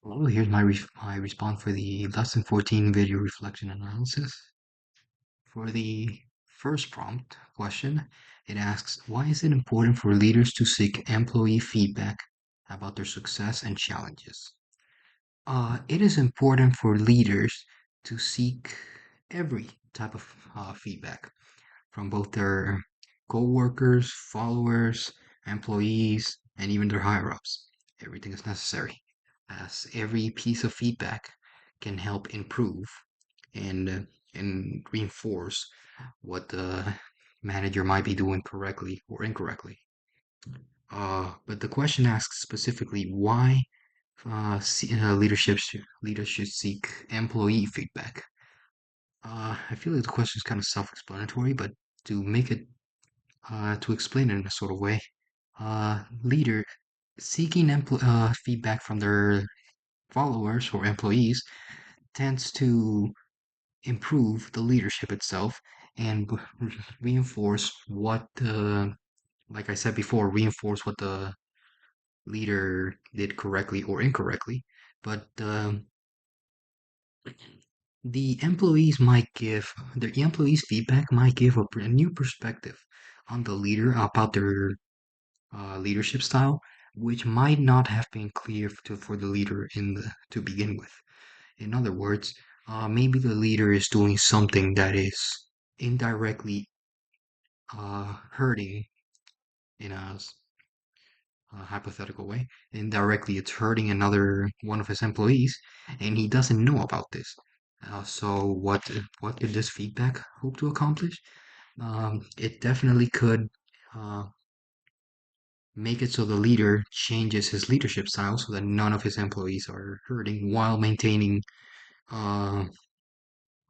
Hello, here's my response for the lesson 14 video reflection analysis. For the first prompt question, it asks, why is it important for leaders to seek employee feedback about their success and challenges? It is important for leaders to seek every type of feedback from both their co-workers, followers, employees, and even their higher-ups. Everything is necessary, as every piece of feedback can help improve and uh, and reinforce what the manager might be doing correctly or incorrectly. But the question asks specifically why leaders should seek employee feedback. I feel like the question is kind of self-explanatory, but to make it to explain it in a sort of way, leader seeking feedback from their followers or employees tends to improve the leadership itself and reinforce what the, like I said before, reinforce what the leader did correctly or incorrectly. But the employees' feedback might give a new perspective on the leader about their leadership style, which might not have been clear for the leader to begin with. In other words, maybe the leader is doing something that is indirectly hurting in a hypothetical way. Indirectly, it's hurting another one of his employees, and he doesn't know about this. So what did this feedback hope to accomplish? It definitely could uh, make it so the leader changes his leadership style so that none of his employees are hurting while maintaining uh,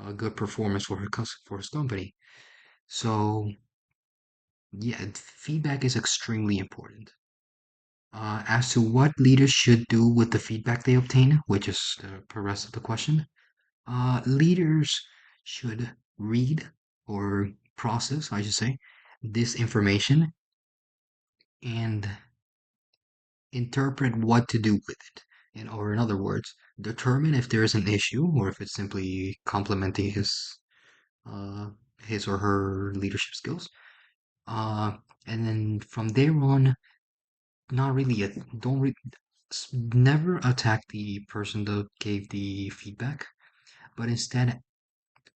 a good performance for his company. So yeah, feedback is extremely important. As to what leaders should do with the feedback they obtain, which is the rest of the question, leaders should read or process, I should say, this information and interpret what to do with it. Or in other words, determine if there is an issue or if it's simply complementing uh, his or her leadership skills. Uh, and then from there on, not really, don't re never attack the person that gave the feedback, but instead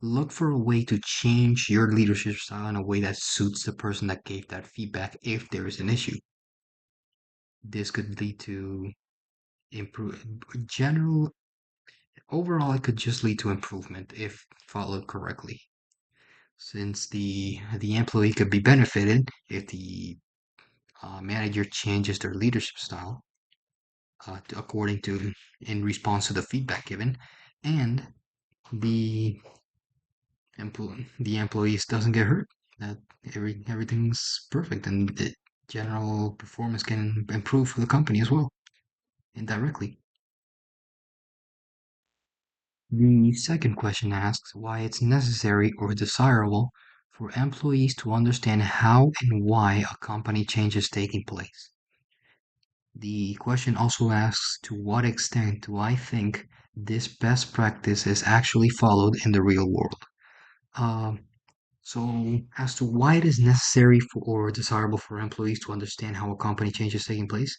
look for a way to change your leadership style in a way that suits the person that gave that feedback if there is an issue. This could lead to improve general overall it could just lead to improvement if followed correctly. Since the employee could be benefited if the manager changes their leadership style according to in response to the feedback given, and the the employees doesn't get hurt. That everything's perfect, and the general performance can improve for the company as well indirectly. The second question asks why it's necessary or desirable for employees to understand how and why a company change is taking place. The question also asks to what extent do I think this best practice is actually followed in the real world? Um, so, as to why it is necessary or desirable for employees to understand how a company change is taking place,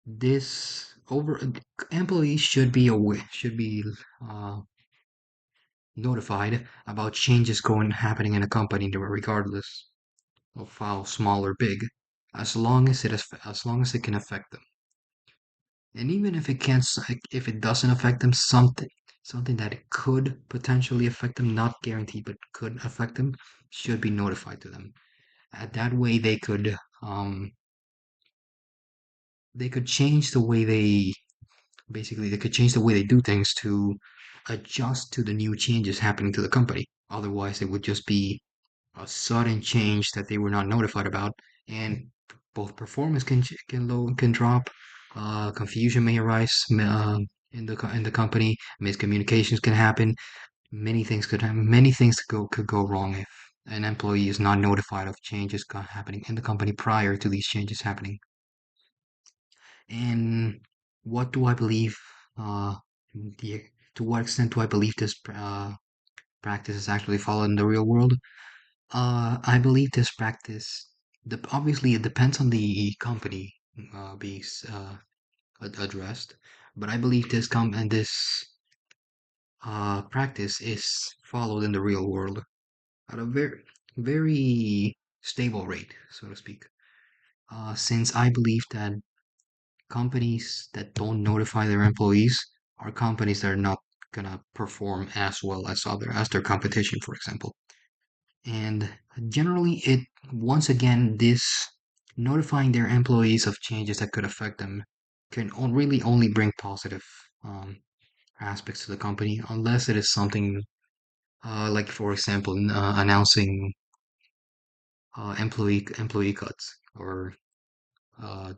this over employees should be aware, should be uh, notified about changes happening in a company regardless of how small or big, as long as it can affect them. And even if it can't, if it doesn't affect them, something that it could potentially affect them, not guaranteed, but could affect them, should be notified to them. That way, they could change the way they could change the way they do things to adjust to the new changes happening to the company. Otherwise, it would just be a sudden change that they were not notified about, and both performance can drop, confusion may arise in the company, miscommunications can happen, many things could go wrong if an employee is not notified of changes happening in the company prior to these changes happening. And what do I believe? Uh, the, to what extent do I believe this practice is actually followed in the real world? I believe this practice, obviously, it depends on the company being addressed, but I believe this practice is followed in the real world at a very stable rate, so to speak. Since I believe that companies that don't notify their employees are companies that are not gonna perform as well as their competition, for example. And generally, it once again this notifying their employees of changes that could affect them can really only bring positive um, aspects to the company, unless it is something like, for example, announcing employee cuts or uh,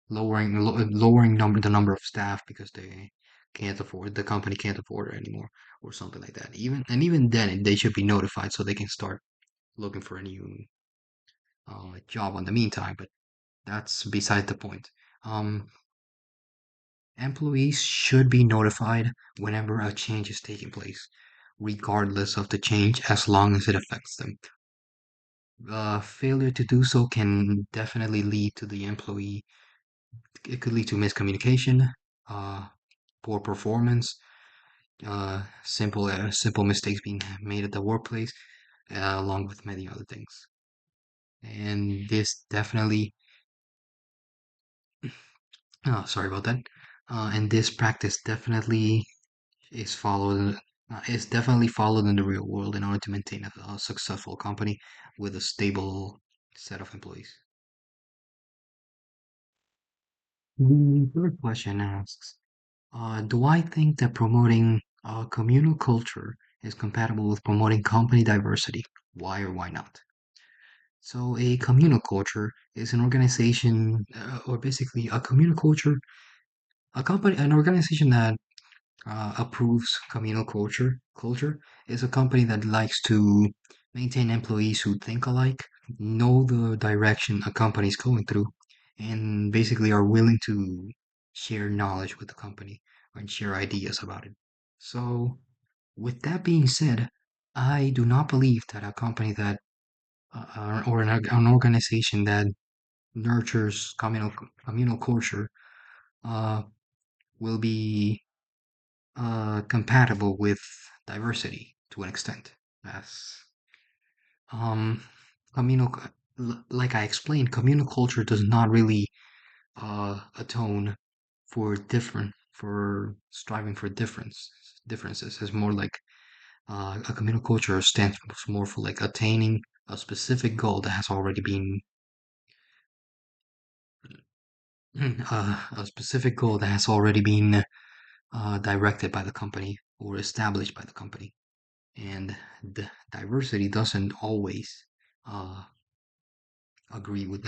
lowering the number of staff because they can't afford the company can't afford it anymore or something like that. Even then, they should be notified so they can start looking for a new job on the meantime. But that's beside the point. Um, Employees should be notified whenever a change is taking place, regardless of the change, as long as it affects them. Failure to do so can definitely lead to the employee. It could lead to miscommunication, uh, poor performance, simple mistakes being made at the workplace, along with many other things. And this definitely, sorry about that. And this practice definitely is definitely followed in the real world in order to maintain a successful company with a stable set of employees. The third question asks, do I think that promoting a communal culture is compatible with promoting company diversity? Why or why not? So, a communal culture is an organization, or basically a communal culture, an organization that approves communal culture. Culture is a company that likes to maintain employees who think alike, know the direction a company is going through, and basically are willing to share knowledge with the company and share ideas about it. So, with that being said, I do not believe that a company that or an organization that nurtures communal culture uh, will be compatible with diversity to an extent. As um, communal, like I explained, communal culture does not really atone for striving for differences. It's more like a communal culture stands more for like attaining a specific goal that has already been a specific goal that has already been directed by the company or established by the company. And the diversity doesn't always uh, agree with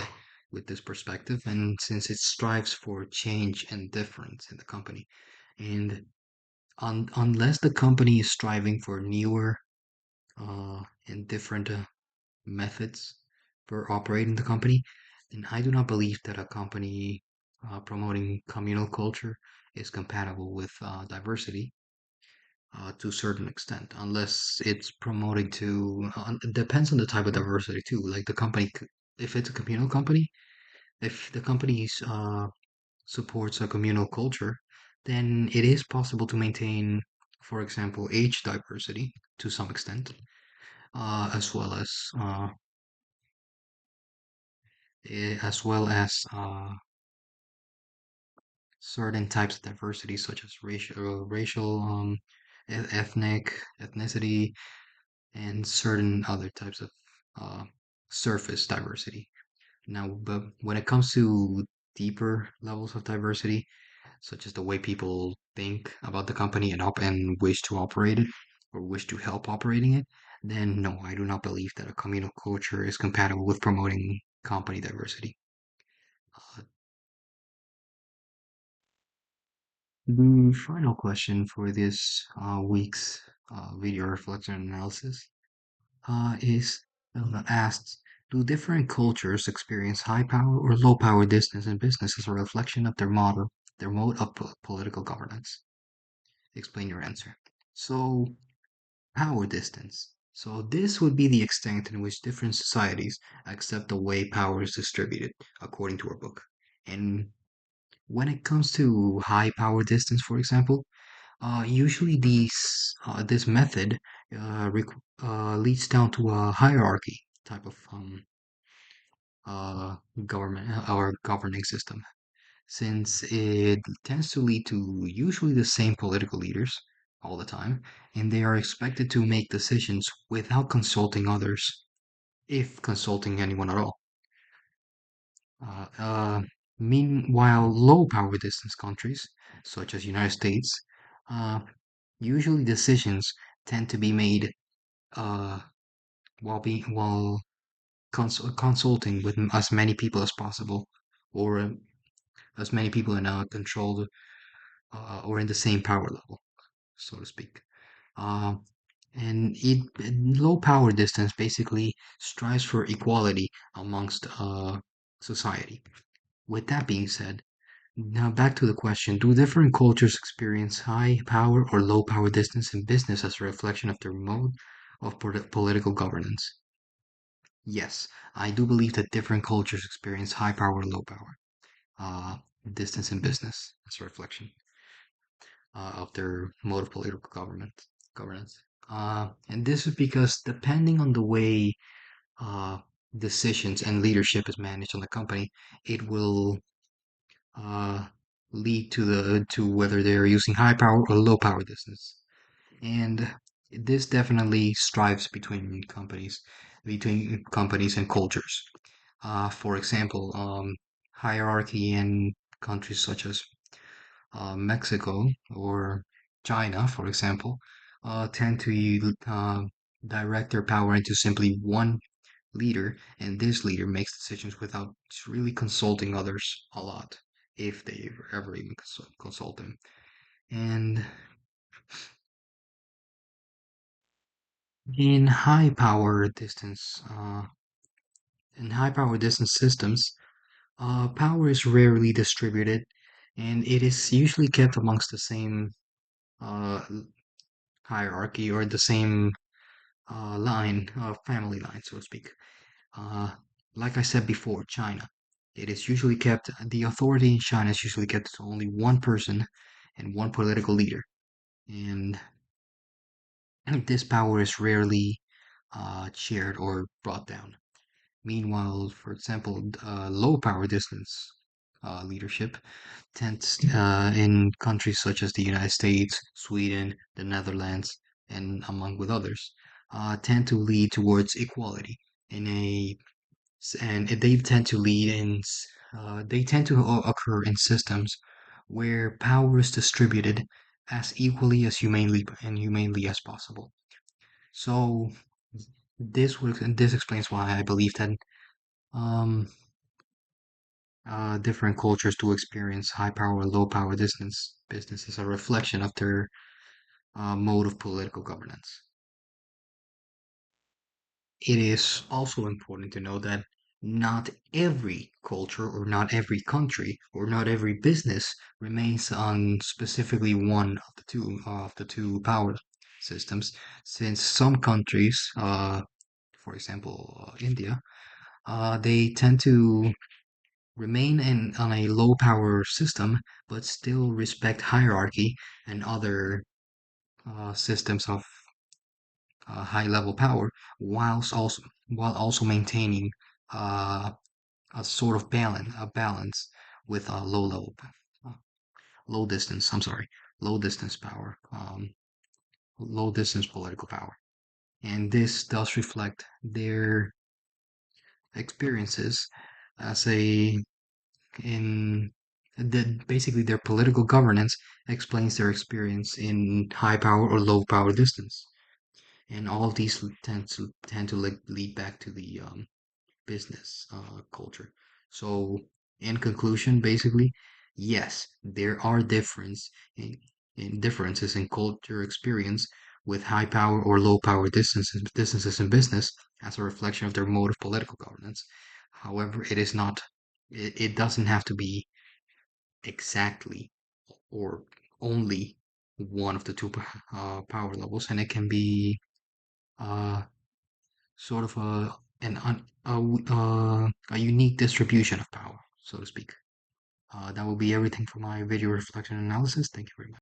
this perspective, and since it strives for change and difference in the company, and unless the company is striving for newer and different methods for operating the company, then I do not believe that a company promoting communal culture is compatible with diversity to a certain extent, unless it's promoting to. It depends on the type of diversity too. Like the company, if it's a communal company, if the company supports a communal culture, then it is possible to maintain, for example, age diversity to some extent, as well as certain types of diversity, such as racial, ethnicity, and certain other types of uh, surface diversity. Now, but when it comes to deeper levels of diversity, such as the way people think about the company and wish to operate it or wish to help operating it, then no, I do not believe that a communal culture is compatible with promoting company diversity. Uh, the final question for this week's video reflection analysis is asked, do different cultures experience high power or low power distance in business as a reflection of their model? their mode of political governance. Explain your answer. So, power distance. So, this would be the extent in which different societies accept the way power is distributed, according to our book. And when it comes to high power distance, for example, usually this method leads down to a hierarchy type of uh, government or governing system, since it tends to lead to usually the same political leaders all the time, and they are expected to make decisions without consulting others, if consulting anyone at all. Uh, uh, Meanwhile, low power distance countries, such as United States, uh, usually decisions tend to be made uh, while consulting with as many people as possible, or as many people in a controlled or in the same power level, so to speak. Uh, and low power distance basically strives for equality amongst society. With that being said, now back to the question: do different cultures experience high power or low power distance in business as a reflection of their mode of political governance? Yes, I do believe that different cultures experience high power and low power uh, distance in business as a reflection of their mode of political governance. And this is because depending on the way uh, decisions and leadership is managed on the company, it will uh, lead to whether they're using high power or low power distance. And this definitely strives between companies and cultures. For example, hierarchy in countries such as Mexico or China, for example, tend to direct their power into simply one leader, and this leader makes decisions without really consulting others a lot, if they ever even consult them. And in high power distance, in high power distance systems, power is rarely distributed, and it is usually kept amongst the same uh, hierarchy or the same family line, so to speak. Uh, like I said before, China. It is usually kept, the authority in China is usually kept to only one person and one political leader. And this power is rarely shared or brought down. Meanwhile, for example, low power distance leadership tends in countries such as the United States, Sweden, the Netherlands, and among with others, tend to lead towards equality in a and they tend to they tend to occur in systems where power is distributed as equally as humanely as possible. So this explains why I believe that um, different cultures do experience high power and low power distance business as a reflection of their mode of political governance. It is also important to know that not every culture or not every country or not every business remains on specifically one of the two power systems, since some countries, for example, India, they tend to remain in on a low power system, but still respect hierarchy and other systems of high level power, while also maintaining uh, a sort of balance with a uh, low distance. I'm sorry, low distance power, low distance political power, and this does reflect their experiences as a in that basically their political governance explains their experience in high power or low power distance, and all of these tend to lead back to the business culture. So, in conclusion, basically, yes, there are differences in culture experience with high power or low power distances in business as a reflection of their mode of political governance. However, it is not. It doesn't have to be. exactly or only one of the two power levels, and it can be uh, sort of a unique distribution of power, so to speak. That will be everything for my video reflection analysis. Thank you very much.